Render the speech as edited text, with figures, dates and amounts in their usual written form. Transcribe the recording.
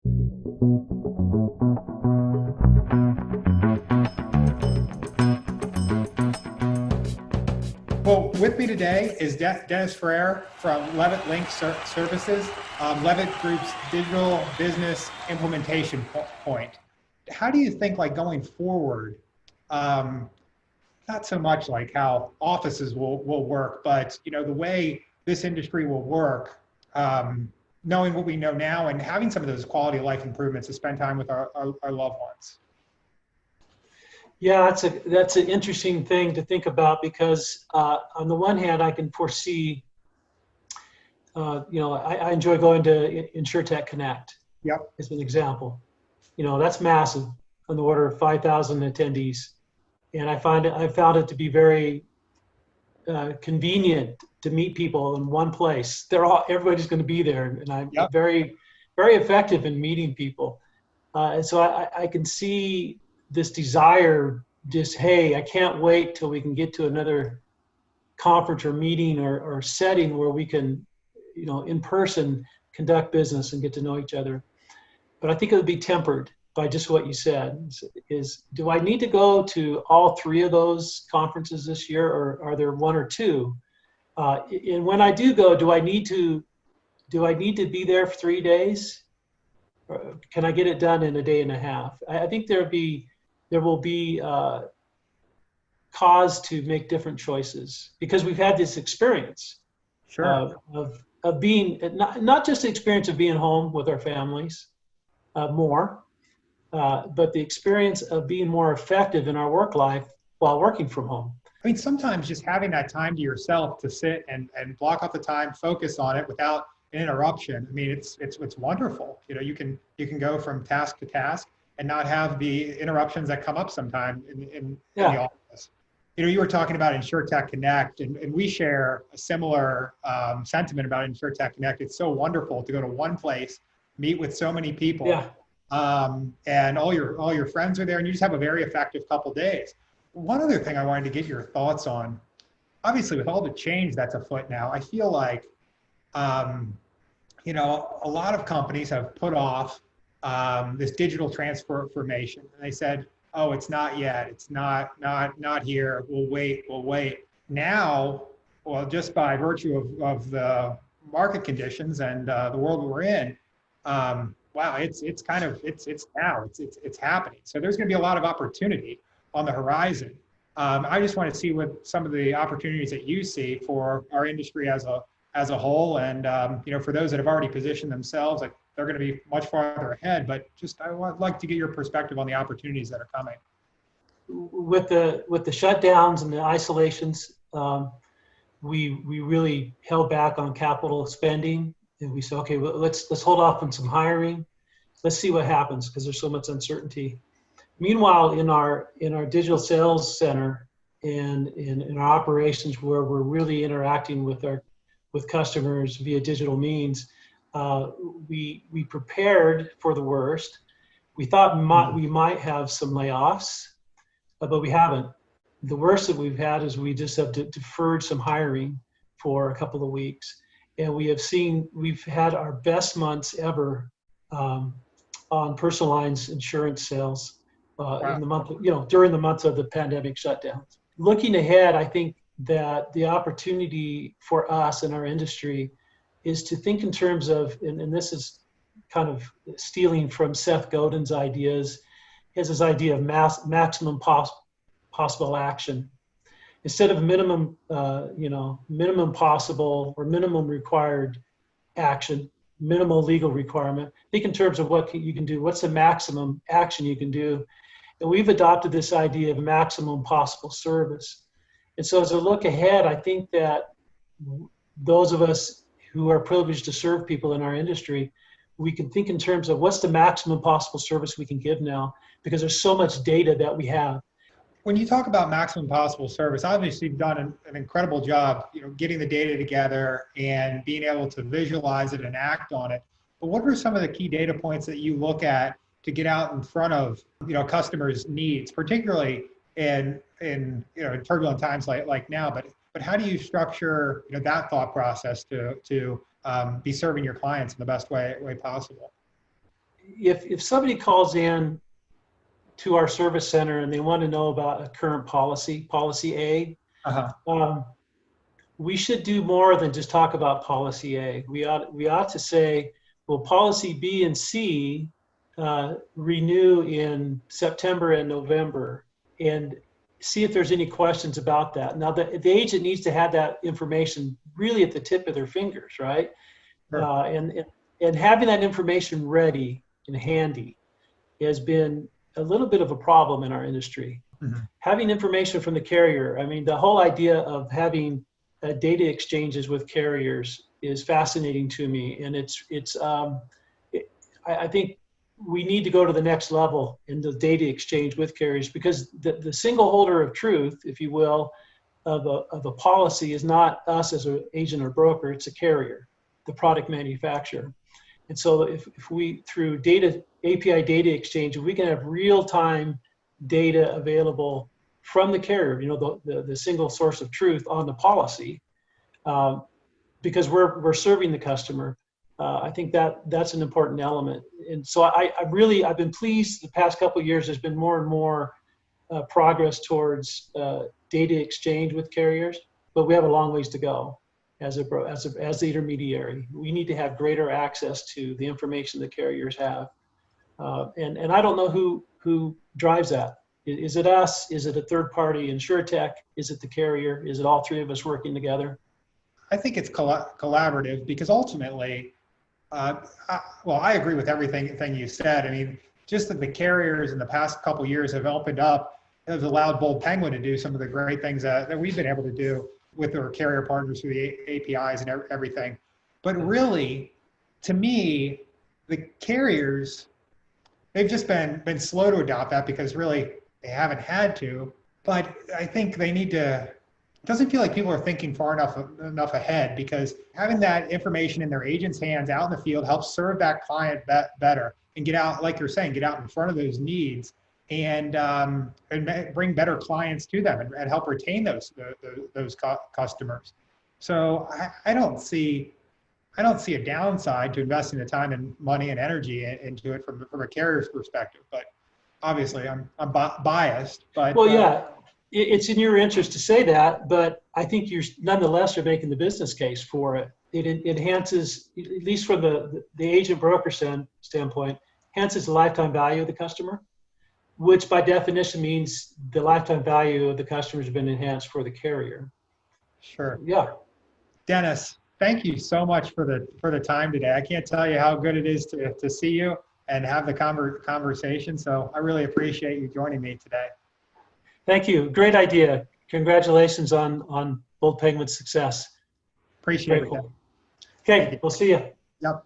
Well, with me today is Dennis Freire from Levitt Link Services, Levitt Group's digital business implementation point. How do you think, like, going forward, not so much like how offices will work, but the way this industry will work, knowing what we know now and having some of those quality of life improvements to spend time with our loved ones? Yeah, that's an interesting thing to think about because on the one hand, I can foresee, I enjoy going to InsurTech Connect. Yep. As an example. That's massive, on the order of 5,000 attendees, and I found it to be very convenient to meet people in one place. Everybody's going to be there, and I'm very, very effective in meeting people, and so I can see this desire, just, hey, I can't wait till we can get to another conference or meeting or setting where we can, in person, conduct business and get to know each other. But I think it would be tempered by just what you said. Do I need to go to all three of those conferences this year, or are there one or two? And when I do go, do I need to be there for 3 days? Or can I get it done in a day and a half? I think there will be cause to make different choices because we've had this experience of being, not just the experience of being home with our families more, but the experience of being more effective in our work life while working from home. I mean, sometimes just having that time to yourself to sit and block off the time, focus on it without an interruption. I mean, it's wonderful. You can go from task to task and not have the interruptions that come up sometime in the office. You were talking about InsurTech Connect, and we share a similar sentiment about InsurTech Connect. It's so wonderful to go to one place, meet with so many people, and all your friends are there, and you just have a very effective couple days. One other thing I wanted to get your thoughts on, obviously with all the change that's afoot now, I feel like a lot of companies have put off this digital transformation, and they said, "Oh, it's not yet. It's not here. We'll wait." Now, well, just by virtue of the market conditions and the world we're in, wow, it's now. It's happening. So there's going to be a lot of opportunity on the horizon. I just want to see what some of the opportunities that you see for our industry as a whole, and for those that have already positioned themselves, like, they're going to be much farther ahead. But I would like to get your perspective on the opportunities that are coming. With the shutdowns and the isolations, we really held back on capital spending, and we said, okay, well, let's hold off on some hiring. Let's see what happens because there's so much uncertainty. Meanwhile, in our digital sales center and in our operations where we're really interacting with customers via digital means, we prepared for the worst. We thought we might have some layoffs, but we haven't. The worst that we've had is we just have deferred some hiring for a couple of weeks, and we've had our best months ever on personal lines insurance sales in the month, during the months of the pandemic shutdowns. Looking ahead, I think that the opportunity for us in our industry is to think in terms of, and this is kind of stealing from Seth Godin's ideas, he has this idea of maximum possible action. Instead of minimum possible or minimum required action, minimal legal requirement, think in terms of what you can do, what's the maximum action you can do. And we've adopted this idea of maximum possible service. And so as I look ahead, I think that those of us who are privileged to serve people in our industry, we can think in terms of what's the maximum possible service we can give now, because there's so much data that we have. When you talk about maximum possible service, obviously you've done an incredible job, getting the data together and being able to visualize it and act on it. But what are some of the key data points that you look at to get out in front of, customers' needs, particularly in turbulent times like now? But how do you structure, that thought process to be serving your clients in the best way possible? if somebody calls in to our service center and they want to know about a current policy A, we should do more than just talk about policy A. We ought to say, well, policy B and C renew in September and November, and see if there's any questions about that. Now, the agent needs to have that information really at the tip of their fingers, right? Sure. And having that information ready and handy has been a little bit of a problem in our industry. Mm-hmm. Having information from the carrier, I mean, the whole idea of having data exchanges with carriers is fascinating to me, and I think we need to go to the next level in the data exchange with carriers, because the single holder of truth, if you will, of a policy is not us as an agent or broker, it's a carrier, the product manufacturer. And so if we, through API data exchange, if we can have real-time data available from the carrier, the single source of truth on the policy, because we're serving the customer, I think that's an important element. And so I've been pleased the past couple of years. There's been more and more progress towards data exchange with carriers, but we have a long ways to go as the intermediary. We need to have greater access to the information the carriers have, and I don't know who drives that. Is it us? Is it a third-party insurtech? Is it the carrier? Is it all three of us working together? I think it's collaborative, because ultimately, I agree with everything you said. I mean, just that the carriers in the past couple of years have opened up, has allowed Bold Penguin to do some of the great things that we've been able to do with our carrier partners through the APIs and everything. But really, to me, the carriers, they've just been slow to adopt that, because really they haven't had to. But I think they need to. It doesn't feel like people are thinking far enough ahead, because having that information in their agents' hands out in the field helps serve that client better, and get out, like you're saying, get out in front of those needs, and bring better clients to them, and help retain those customers. So I don't see a downside to investing the time and money and energy into it from a carrier's perspective. But obviously, I'm biased. But well, yeah. It's in your interest to say that, but I think you're nonetheless are making the business case for it. It enhances, at least from the agent broker standpoint, enhances the lifetime value of the customer, which by definition means the lifetime value of the customer has been enhanced for the carrier. Sure. Yeah. Dennis, thank you so much for the time today. I can't tell you how good it is to see you and have the conversation. So I really appreciate you joining me today. Thank you. Great idea. Congratulations on Bold Penguin's success. Appreciate it. Cool. Okay, we'll see you. Yep.